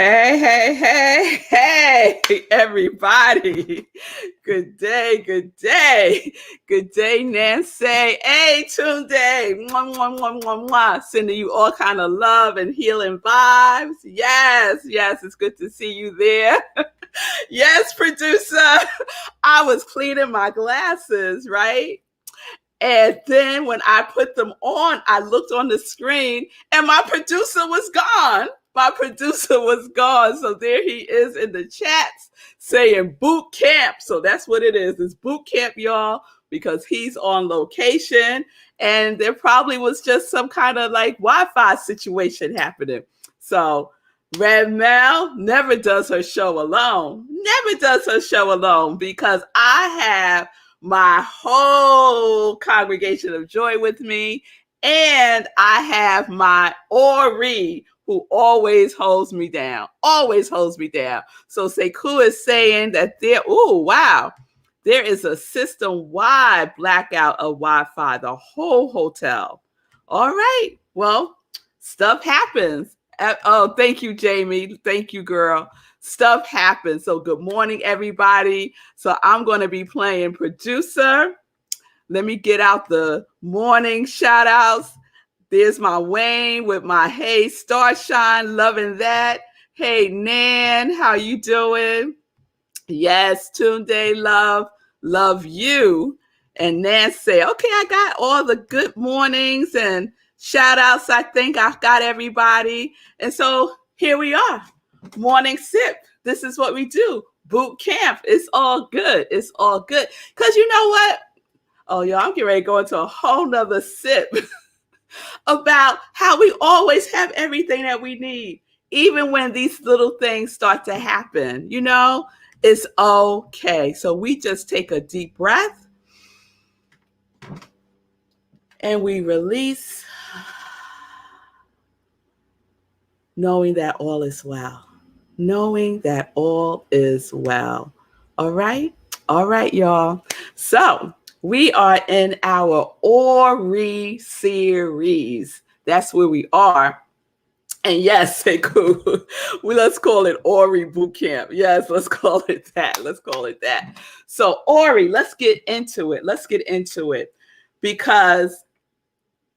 Hey, everybody. Good day, good day. Good day, Nancy. Hey, Tunde. Mwah, mwah, mwah, mwah, mwah. Sending you all kind of love and healing vibes. Yes, it's good to see you there. Yes, producer. I was cleaning my glasses, right? And then when I put them on, I looked on the screen and my producer was gone. So there he is in the chats saying boot camp. So that's what it is. It's boot camp, y'all, because he's on location. And there probably was just some kind of like Wi-Fi situation happening. So Red Mel never does her show alone. Because I have my whole congregation of joy with me. And I have my Ori, who always holds me down. So Sekou is saying that there is a system-wide blackout of Wi-Fi, the whole hotel. All right. Well, stuff happens. Oh, thank you, Jamie. Thank you, girl. Stuff happens. So good morning, everybody. So I'm going to be playing producer. Let me get out the morning shout outs. There's my Wayne with my hey Starshine, loving that. Hey Nan, how you doing? Yes, Tunde, love you. And Nan say, okay, I got all the good mornings and shout outs. I think I got everybody. And so here we are. Morning sip. This is what we do. Boot camp. It's all good. Because you know what? Oh, y'all, I'm getting ready to go into a whole nother sip about how we always have everything that we need. Even when these little things start to happen, it's okay. So we just take a deep breath and we release, knowing that all is well. All right, y'all. So we are in our Ori series. That's where we are. And yes, Sekou, let's call it Ori Boot Camp. Yes, let's call it that. So Ori, let's get into it. Because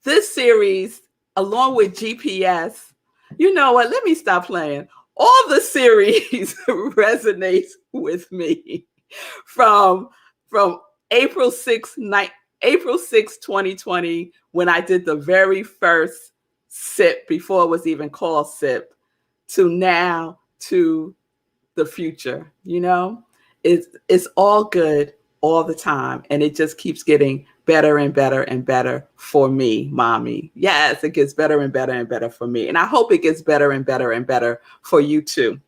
this series, along with GPS, you know what? Let me stop playing. All the series resonates with me from April 6, 2020, when I did the very first sip before it was even called sip, to now, to the future. It's all good all the time, and it just keeps getting better and better and better for me, mommy. Yes, it gets better and better and better for me, and I hope it gets better and better and better for you too.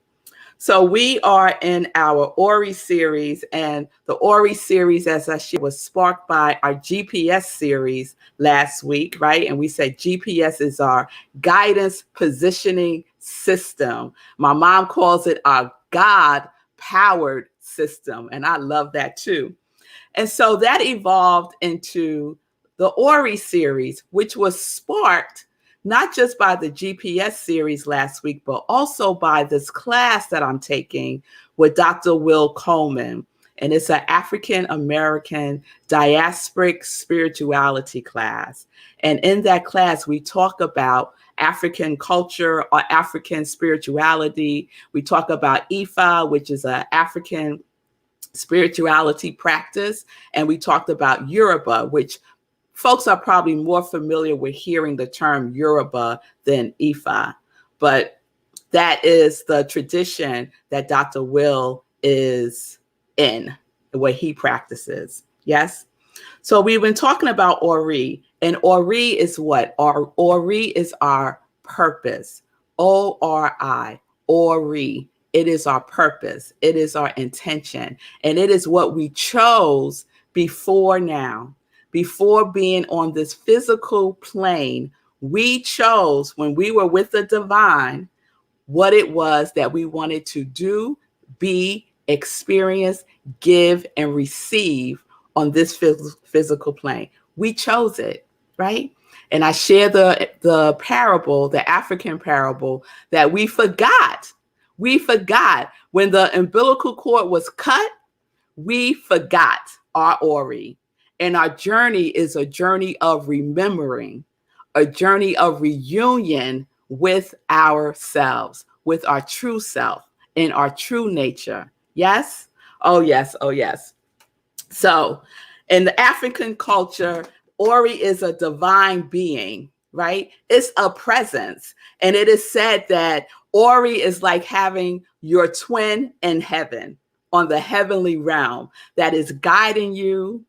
So we are in our Ori series, and the Ori series, as I shared, was sparked by our GPS series last week, right? And we said GPS is our guidance positioning system. My mom calls it our God-powered system, and I love that too. And so that evolved into the Ori series, which was sparked not just by the GPS series last week, but also by this class that I'm taking with Dr. Will Coleman. And it's an African-American diasporic spirituality class. And in that class, we talk about African culture or African spirituality. We talk about Ifa, which is an African spirituality practice. And we talked about Yoruba, which folks are probably more familiar with hearing the term Yoruba than Ifa, but that is the tradition that Dr. Will is in, what he practices. Yes. So we've been talking about Ori, and Ori is what? Ori is our purpose. O-R-I, Ori. It is our purpose. It is our intention. And it is what we chose before now. Before being on this physical plane, we chose, when we were with the divine, what it was that we wanted to do, be, experience, give, and receive on this physical plane. We chose it, right? And I share the parable, the African parable, that we forgot We forgot when the umbilical cord was cut, we forgot our Ori. And our journey is a journey of remembering, a journey of reunion with ourselves, with our true self and our true nature. Yes? Oh, yes. Oh, yes. So, in the African culture, Ori is a divine being, right? It's a presence. And it is said that Ori is like having your twin in heaven, on the heavenly realm, that is guiding you,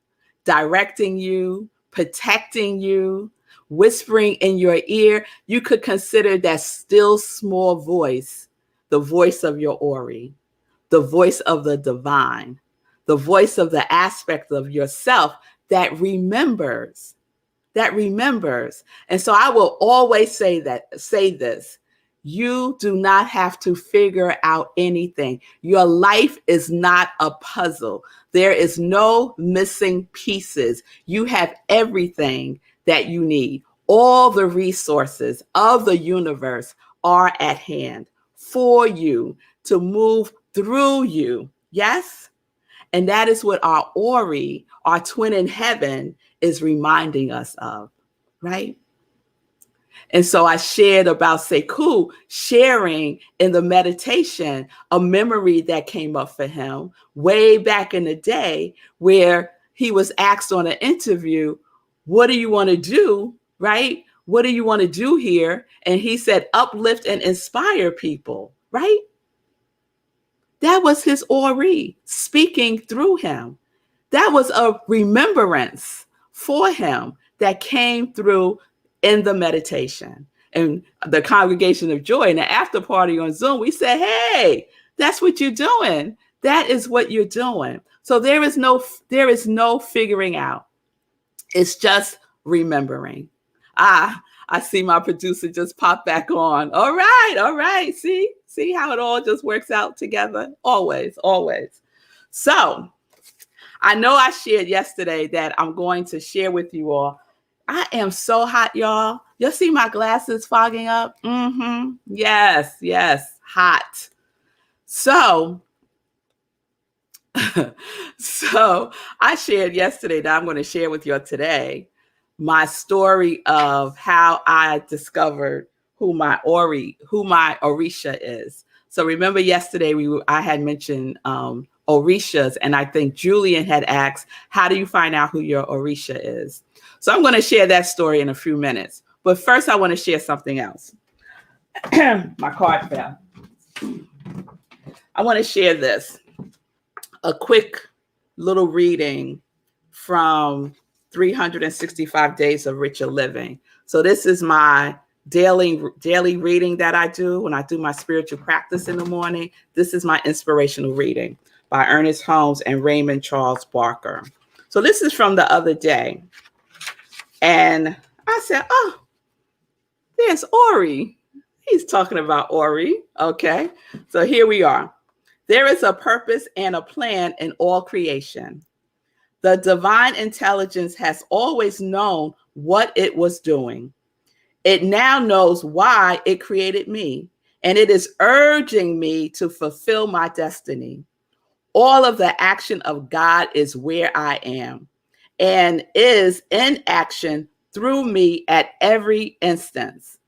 directing you, protecting you, whispering in your ear. You could consider that still small voice the voice of your Ori, the voice of the divine, the voice of the aspect of yourself that remembers, that remembers. And so I will always say this. You do not have to figure out anything. Your life is not a puzzle. There is no missing pieces. You have everything that you need. All the resources of the universe are at hand for you to move through you. Yes? And that is what our Ori, our twin in heaven, is reminding us of, right? And so I shared about Sekou sharing in the meditation a memory that came up for him way back in the day, where he was asked on an interview, what do you want to do, right? What do you want to do here? And he said, uplift and inspire people, right? That was his Ori speaking through him. That was a remembrance for him that came through in the meditation. And the Congregation of Joy in the after party on Zoom, we said, hey, that's what you're doing. That is what you're doing. So there is no figuring out. It's just remembering. I see my producer just pop back on. All right. See how it all just works out together? Always. So I know I shared yesterday that I'm going to share with you all. I am so hot, y'all. You'll see my glasses fogging up. Yes, hot. So I shared yesterday that I'm going to share with you today my story of how I discovered who my Orisha is. So remember yesterday I had mentioned Orishas, and I think Julian had asked, how do you find out who your Orisha is? So I'm going to share that story in a few minutes. But first, I want to share something else. My card fell. I want to share this. A quick little reading from 365 Days of Richer Living. So this is my daily reading that I do when I do my spiritual practice in the morning. This is my inspirational reading by Ernest Holmes and Raymond Charles Barker. So this is from the other day. And I said, oh, there's Ori. He's talking about Ori. Okay. So here we are. There is a purpose and a plan in all creation. The divine intelligence has always known what it was doing. It now knows why it created me, and it is urging me to fulfill my destiny. All of the action of God is where I am and is in action through me at every instance.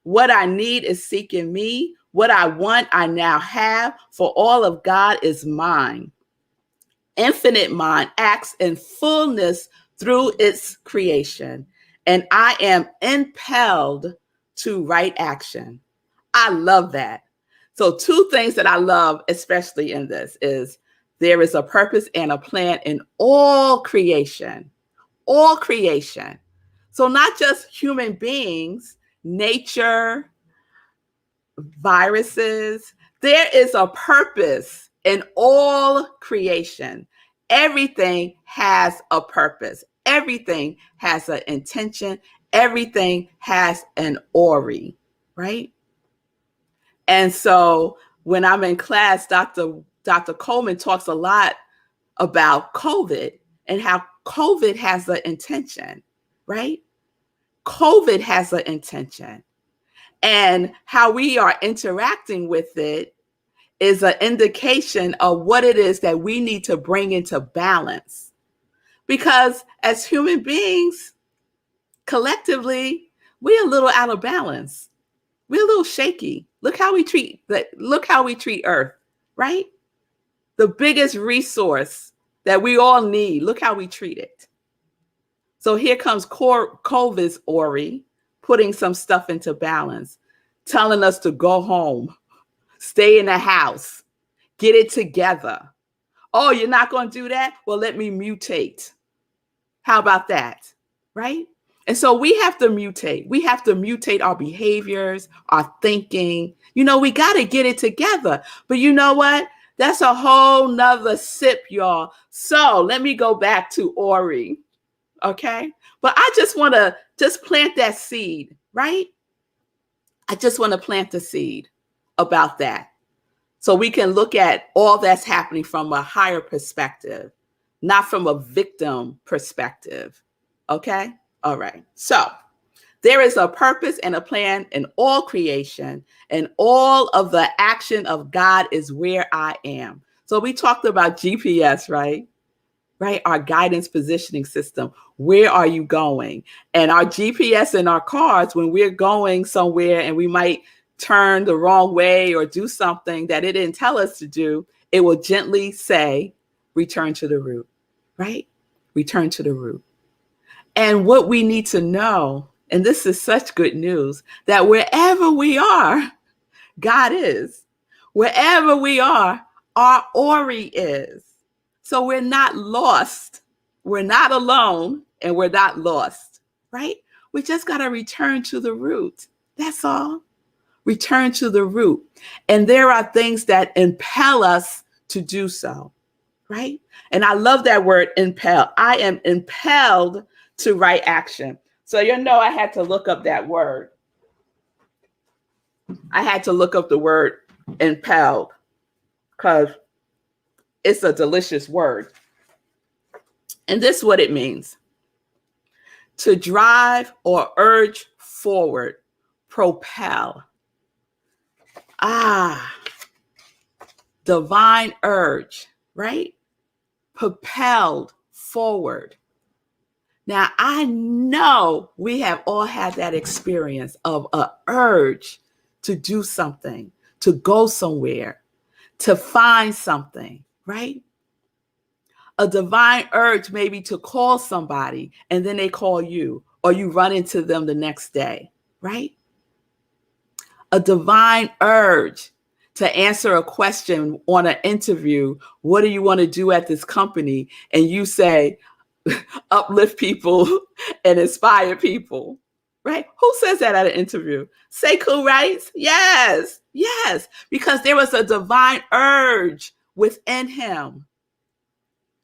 What I need is seeking me. What I want, I now have, for all of God is mine. Infinite mind acts in fullness through its creation, and I am impelled to right action. I love that. So two things that I love, especially in this, is there is a purpose and a plan in all creation. All creation. So not just human beings, nature, viruses. There is a purpose in all creation. Everything has a purpose. Everything has an intention. Everything has an Ori, right? And so when I'm in class, Dr. Coleman talks a lot about COVID and how COVID has an intention, right? COVID has an intention. And how we are interacting with it is an indication of what it is that we need to bring into balance. Because as human beings, collectively, we're a little out of balance. We're a little shaky. Look how we treat Earth, right? The biggest resource that we all need. Look how we treat it. So here comes COVID's Ori, putting some stuff into balance, telling us to go home, stay in the house, get it together. Oh, you're not going to do that? Well, let me mutate. How about that? Right? And so we have to mutate. We have to mutate our behaviors, our thinking. We got to get it together. But you know what? That's a whole nother sip, y'all. So let me go back to Ori. Okay? But I just want to plant that seed, right? I just want to plant the seed about that. So we can look at all that's happening from a higher perspective, not from a victim perspective. Okay? All right. So there is a purpose and a plan in all creation, and all of the action of God is where I am. So we talked about GPS, right? Right? Our guidance positioning system. Where are you going? And our GPS in our cars, when we're going somewhere and we might turn the wrong way or do something that it didn't tell us to do, it will gently say, return to the root, right? Return to the root. And what we need to know, and this is such good news, that wherever we are, God is. Wherever we are, our Ori is. So we're not lost. We're not alone, and we're not lost, right? We just got to return to the root. That's all. Return to the root. And there are things that impel us to do so, right? And I love that word, impel. I am impelled to right action. So I had to look up that word. I had to look up the word impelled because it's a delicious word. And this is what it means: to drive or urge forward, propel. Divine urge, right? Propelled forward. Now, I know we have all had that experience of an urge to do something, to go somewhere, to find something, right? A divine urge maybe to call somebody and then they call you, or you run into them the next day, right? A divine urge to answer a question on an interview. What do you want to do at this company? And you say, uplift people and inspire people, right? Who says that at an interview? Sekou writes, yes, because there was a divine urge within him,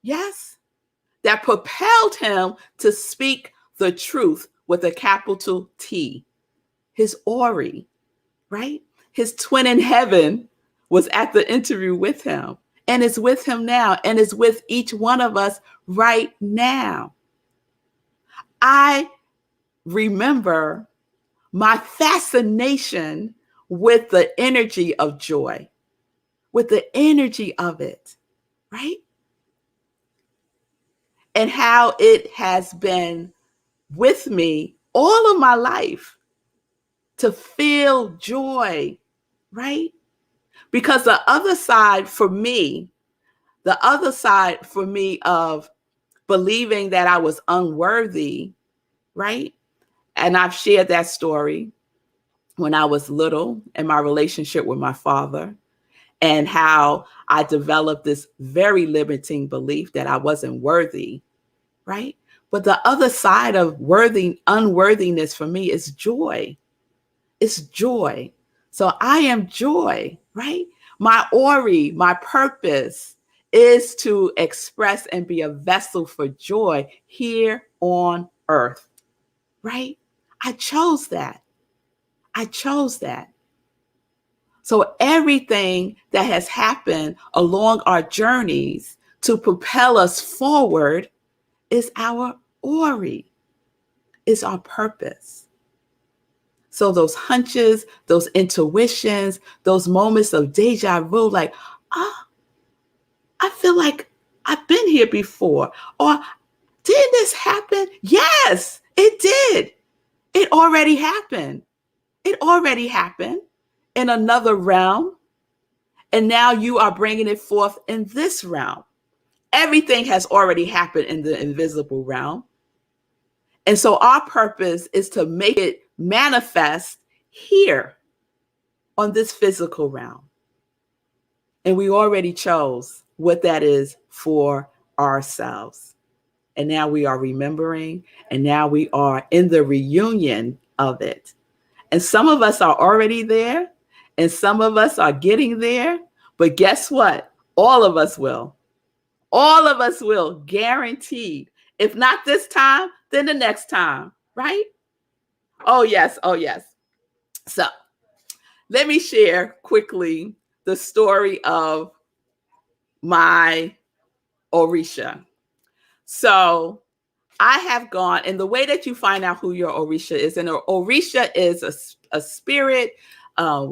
yes, that propelled him to speak the truth with a capital T. His Ori, right? His twin in heaven was at the interview with him, and is with him now, and is with each one of us right now. I remember my fascination with the energy of joy, with the energy of it, right? And how it has been with me all of my life to feel joy, right? Because the other side for me of believing that I was unworthy, right? And I've shared that story when I was little in my relationship with my father, and how I developed this very limiting belief that I wasn't worthy, right? But the other side of unworthiness for me is joy. It's joy. So I am joy, right? My Ori, my purpose is to express and be a vessel for joy here on earth, right? I chose that. So everything that has happened along our journeys to propel us forward is our Ori, is our purpose. So those hunches, those intuitions, those moments of deja vu, like, oh, I feel like I've been here before. Or did this happen? Yes, it did. It already happened. It already happened in another realm. And now you are bringing it forth in this realm. Everything has already happened in the invisible realm. And so our purpose is to make it manifest here on this physical realm. And we already chose what that is for ourselves. And now we are remembering, and now we are in the reunion of it. And some of us are already there, and some of us are getting there. But guess what? All of us will. All of us will, guaranteed. If not this time, then the next time, right? Oh, yes. Oh, yes. So let me share quickly the story of my Orisha. So I have gone, and the way that you find out who your Orisha is, and an Orisha is a spirit, uh,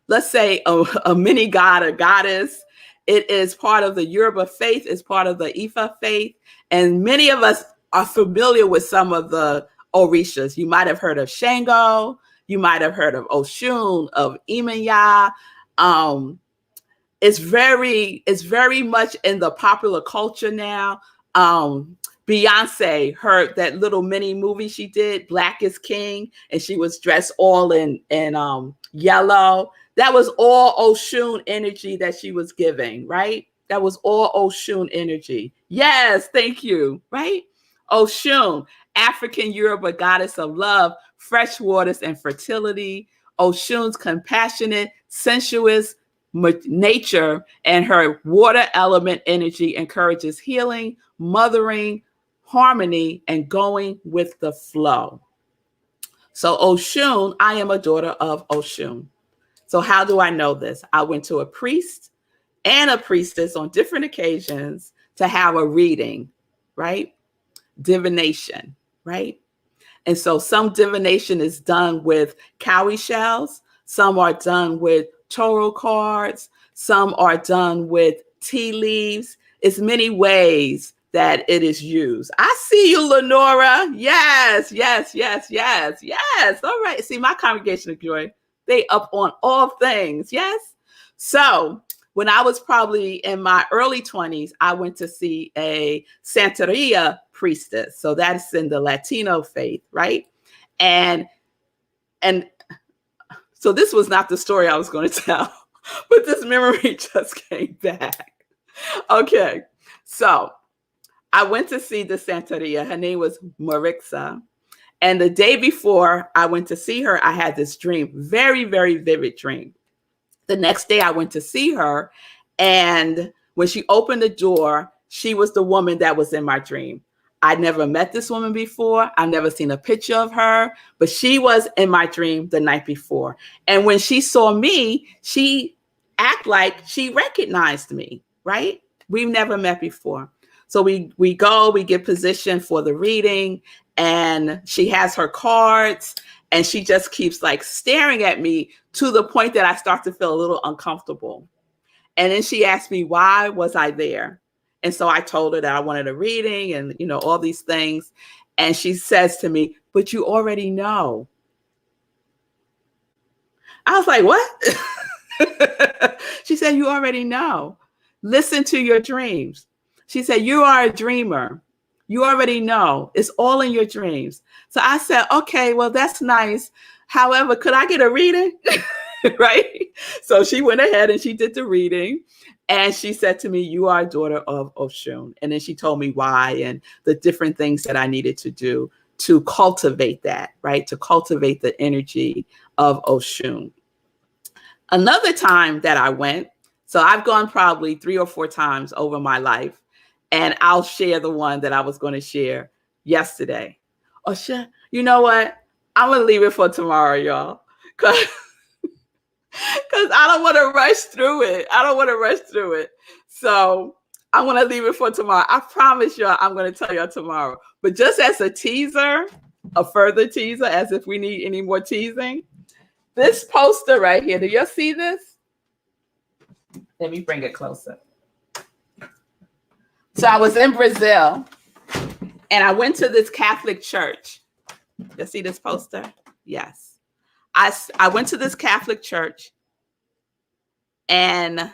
let's say a mini god or goddess. It is part of the Yoruba faith, it's part of the Ifa faith, and many of us are familiar with some of the Orishas. You might have heard of Shango, you might have heard of Oshun, of Imanya. It's very much in the popular culture now. Beyonce, her that little mini movie she did, Black is King, and she was dressed all in yellow. That was all Oshun energy that she was giving, right? That was all Oshun energy. Yes, thank you, right? Oshun, African Yoruba goddess of love, fresh waters, and fertility. Oshun's compassionate, sensuous nature, and her water element energy encourages healing, mothering, harmony, and going with the flow. So Oshun, I am a daughter of Oshun. So how do I know this? I went to a priest and a priestess on different occasions to have a reading, right? Divination, right? And so some divination is done with cowrie shells. Some are done with tarot cards. Some are done with tea leaves. It's many ways that it is used. I see you, Lenora. Yes, yes, yes, yes, yes. All right. See, my congregation of joy, they up on all things. Yes. So when I was probably in my early 20s, I went to see a Santeria priestess. So that's in the Latino faith, right? And so this was not the story I was going to tell, but this memory just came back. Okay. So I went to see the Santeria. Her name was Marixa. And the day before I went to see her, I had this dream, very, very vivid dream. The next day I went to see her, and when she opened the door, she was the woman that was in my dream. I'd never met this woman before. I've never seen a picture of her, but she was in my dream the night before. And when she saw me, she acted like she recognized me, right? We've never met before. So we get positioned for the reading, and she has her cards, and she just keeps like staring at me to the point that I start to feel a little uncomfortable. And then she asked me, why was I there? And so I told her that I wanted a reading and, all these things. And she says to me, but you already know. I was like, what? She said, you already know. Listen to your dreams. She said, you are a dreamer. You already know. It's all in your dreams. So I said, okay, well, that's nice. However, could I get a reading? Right? So she went ahead and she did the reading. And she said to me, you are a daughter of Oshun. And then she told me why and the different things that I needed to do to cultivate that, right? To cultivate the energy of Oshun. Another time that I went, so I've gone probably 3 or 4 times over my life, and I'll share the one that I was going to share yesterday. Oh, shit. You know what? I'm going to leave it for tomorrow, y'all. Because I don't want to rush through it. So I'm going to leave it for tomorrow. I promise y'all I'm going to tell y'all tomorrow. But just as a teaser, a further teaser, as if we need any more teasing. This poster right here, do you see this? Let me bring it closer. So I was in Brazil and I went to this Catholic church. You see this poster? Yes. I went to this Catholic church, and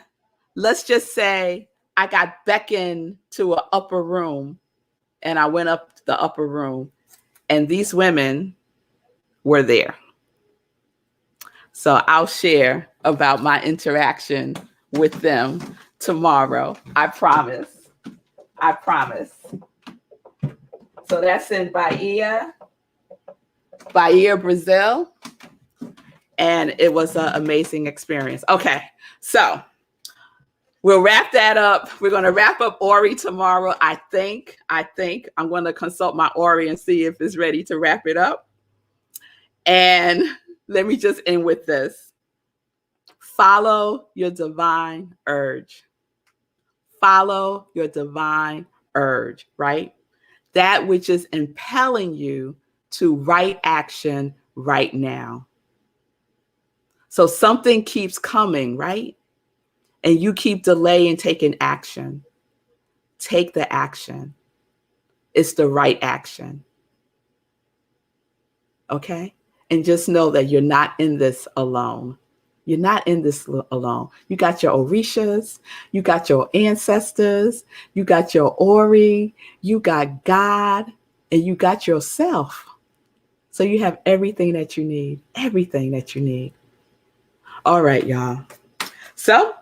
let's just say I got beckoned to an upper room, and I went up to the upper room, and these women were there. So I'll share about my interaction with them tomorrow. I promise. I promise. So that's in Bahia, Brazil. And it was an amazing experience. Okay, so we'll wrap that up. We're going to wrap up Ori tomorrow. I think I'm going to consult my Ori and see if it's ready to wrap it up. And let me just end with this. Follow your divine urge. Follow your divine urge, right? That which is impelling you to right action right now. So something keeps coming, right? And you keep delaying taking action. Take the action. It's the right action. Okay? And just know that you're not in this alone. You're not in this alone. You got your Orishas, you got your ancestors, you got your Ori, you got God, and you got yourself. So you have everything that you need, everything that you need. All right, y'all. So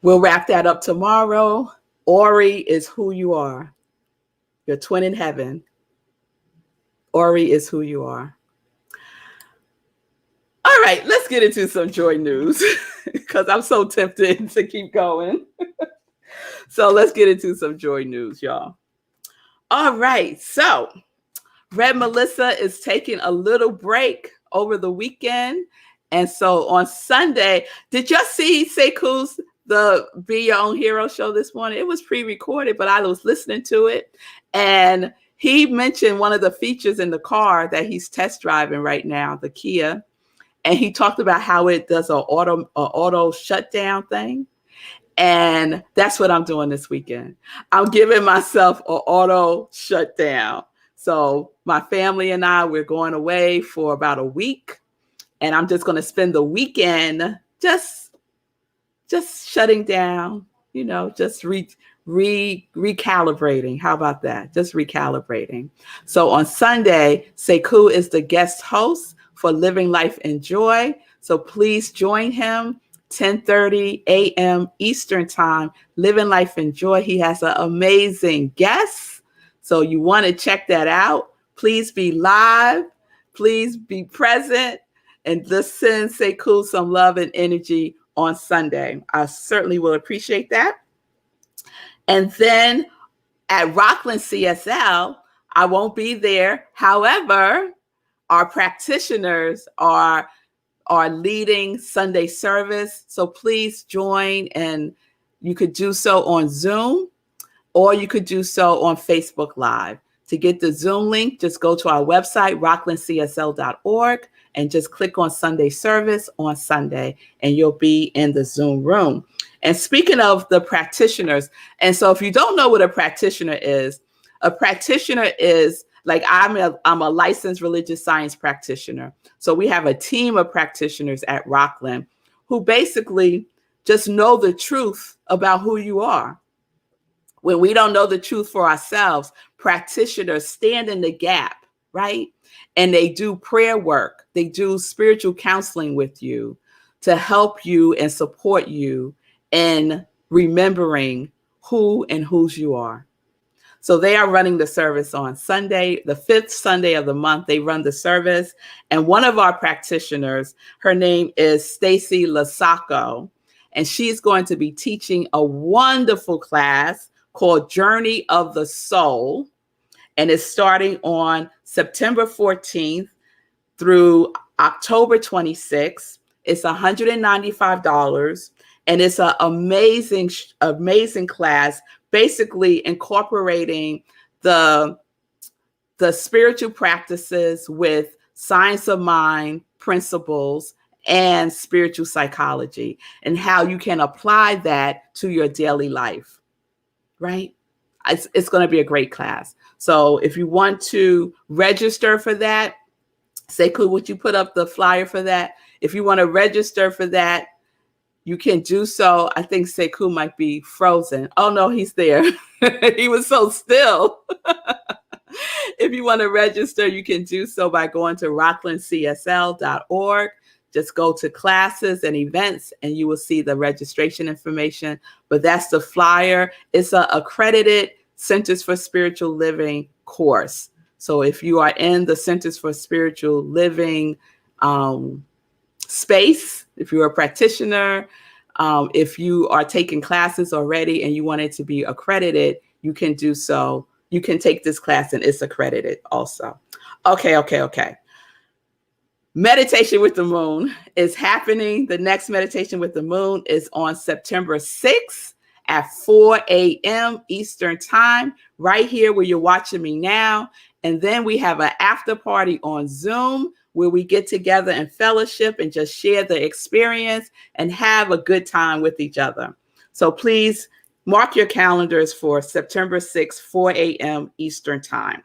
we'll wrap that up tomorrow. Ori is who you are. Your twin in heaven. Ori is who you are. All right, let's get into some joy news because I'm so tempted to keep going. So let's get into some joy news, y'all. All right, so Red Melissa is taking a little break over the weekend. And so on Sunday, did y'all see Sekou's the Be Your Own Hero show this morning? It was pre-recorded, but I was listening to it. And he mentioned one of the features in the car that he's test driving right now, the Kia. And he talked about how it does an auto shutdown thing. And that's what I'm doing this weekend. I'm giving myself an auto shutdown. So my family and I, we're going away for about a week. And I'm just going to spend the weekend just shutting down, you know, just recalibrating. How about that? Just recalibrating. So on Sunday, Sekou is the guest host for Living Life in Joy. So please join him, 10:30 a.m. Eastern Time, Living Life in Joy. He has an amazing guest. So you want to check that out. Please be live. Please be present. And just send Sekou some love and energy on Sunday. I certainly will appreciate that. And then at Rockland CSL, I won't be there. However, our practitioners are leading Sunday service. So please join, and you could do so on Zoom, or you could do so on Facebook Live. To get the Zoom link, just go to our website, rocklandcsl.org, and just click on Sunday service on Sunday, and you'll be in the Zoom room. And speaking of the practitioners, and so if you don't know what a practitioner is like I'm a licensed religious science practitioner. So we have a team of practitioners at Rockland who basically just know the truth about who you are. When we don't know the truth for ourselves, practitioners stand in the gap, right? And they do prayer work. They do spiritual counseling with you to help you and support you in remembering who and whose you are. So they are running the service on Sunday, the 5th Sunday of the month. They run the service. And one of our practitioners, her name is Stacy Lasacco, and she's going to be teaching a wonderful class called Journey of the Soul. And it's starting on September 14th through October 26th. It's $195. And it's an amazing class, basically incorporating the the spiritual practices with science of mind principles and spiritual psychology, and how you can apply that to your daily life, right? It's going to be a great class. So if you want to register for that, Sekou, would you put up the flyer for that? If you want to register for that, you can do so. I think Sekou might be frozen. Oh, no, he's there. He was so still. If you want to register, you can do so by going to rocklandcsl.org. Just go to classes and events, and you will see the registration information. But that's the flyer. It's an accredited Centers for Spiritual Living course. So if you are in the Centers for Spiritual Living space, if you're a practitioner, if you are taking classes already and you want it to be accredited, you can do so. You can take this class and it's accredited also. Okay. Meditation with the Moon is happening. The next meditation with the moon is on September 6th at 4 a.m. Eastern time, right here where you're watching me now. And then we have an after party on Zoom where we get together and fellowship and just share the experience and have a good time with each other. So please mark your calendars for September 6th, 4 a.m. Eastern time.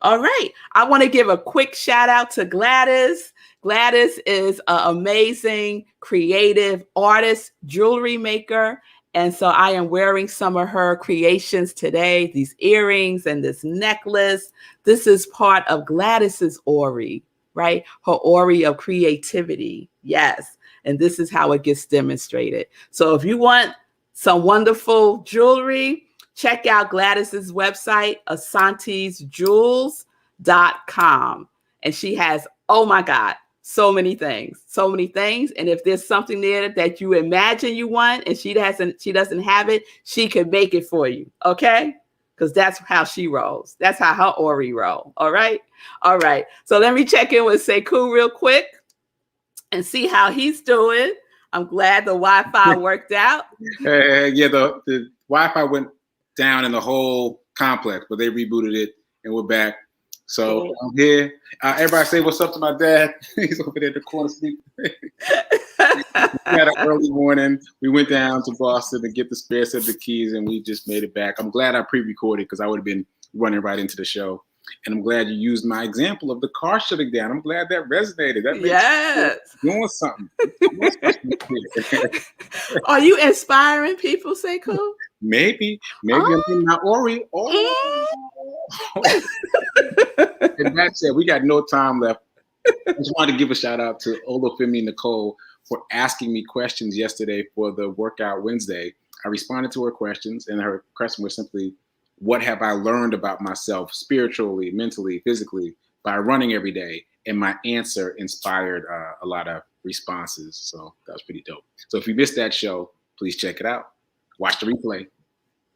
All right. I want to give a quick shout out to Gladys. Gladys is an amazing, creative artist, jewelry maker. And so I am wearing some of her creations today, these earrings and this necklace. This is part of Gladys's Ori, right? Her Ori of creativity. Yes. And this is how it gets demonstrated. So if you want some wonderful jewelry, check out Gladys's website, asantesjewels.com. And she has, oh my God, so many things. And if there's something there that you imagine you want and she doesn't have it, she can make it for you. Okay? Because that's how she rolls. That's how her Ori roll. All right. So let me check in with Sekou real quick and see how he's doing. I'm glad the Wi-Fi worked out. Yeah, the Wi-Fi went down in the whole complex, but they rebooted it and we're back. So I'm here. Everybody say what's up to my dad. He's over there in the corner sleeping. We had an early morning. We went down to Boston to get the spare set of the keys, and we just made it back. I'm glad I pre-recorded because I would have been running right into the show. And I'm glad you used my example of the car shutting down. I'm glad that resonated. That makes doing something. Are you inspiring people, Sekou? Maybe I'm in my Ori. And that said, we got no time left. I just wanted to give a shout out to Olufemi Nicole for asking me questions yesterday for the Workout Wednesday. I responded to her questions, and her question was simply, what have I learned about myself spiritually, mentally, physically by running every day? And my answer inspired a lot of responses. So that was pretty dope. So if you missed that show, please check it out. Watch the replay.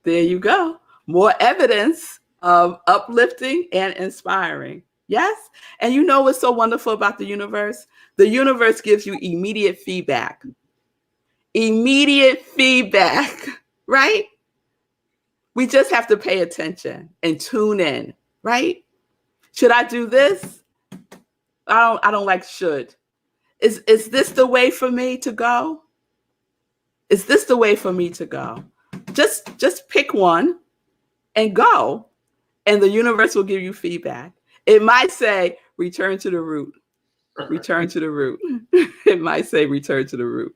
There you go. More evidence of uplifting and inspiring. Yes. And you know what's so wonderful about the universe? The universe gives you immediate feedback. Right? We just have to pay attention and tune in, right? Should I do this? I don't like should. Is this the way for me to go? Is this the way for me to go? Just pick one and go, and the universe will give you feedback. It might say, return to the root. Return to the root. It might say, return to the root.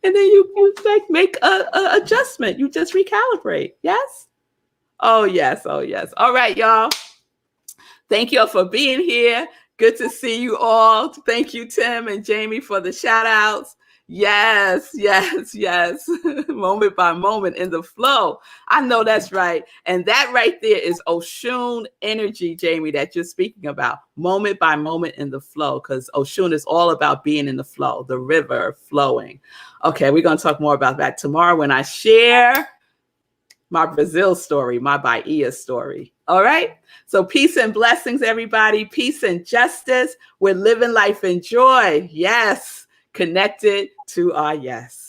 And then you like make a adjustment. You just recalibrate. Yes? Oh, yes. All right, y'all. Thank y'all for being here. Good to see you all. Thank you, Tim and Jamie, for the shout outs. Yes. Moment by moment in the flow. I know that's right. And that right there is Oshun energy, Jamie, that you're speaking about. Moment by moment in the flow, because Oshun is all about being in the flow, the river flowing. Okay, we're going to talk more about that tomorrow when I share my Brazil story, my Bahia story. All right. So peace and blessings, everybody. Peace and justice. We're living life in joy. Yes. Connected to our yes.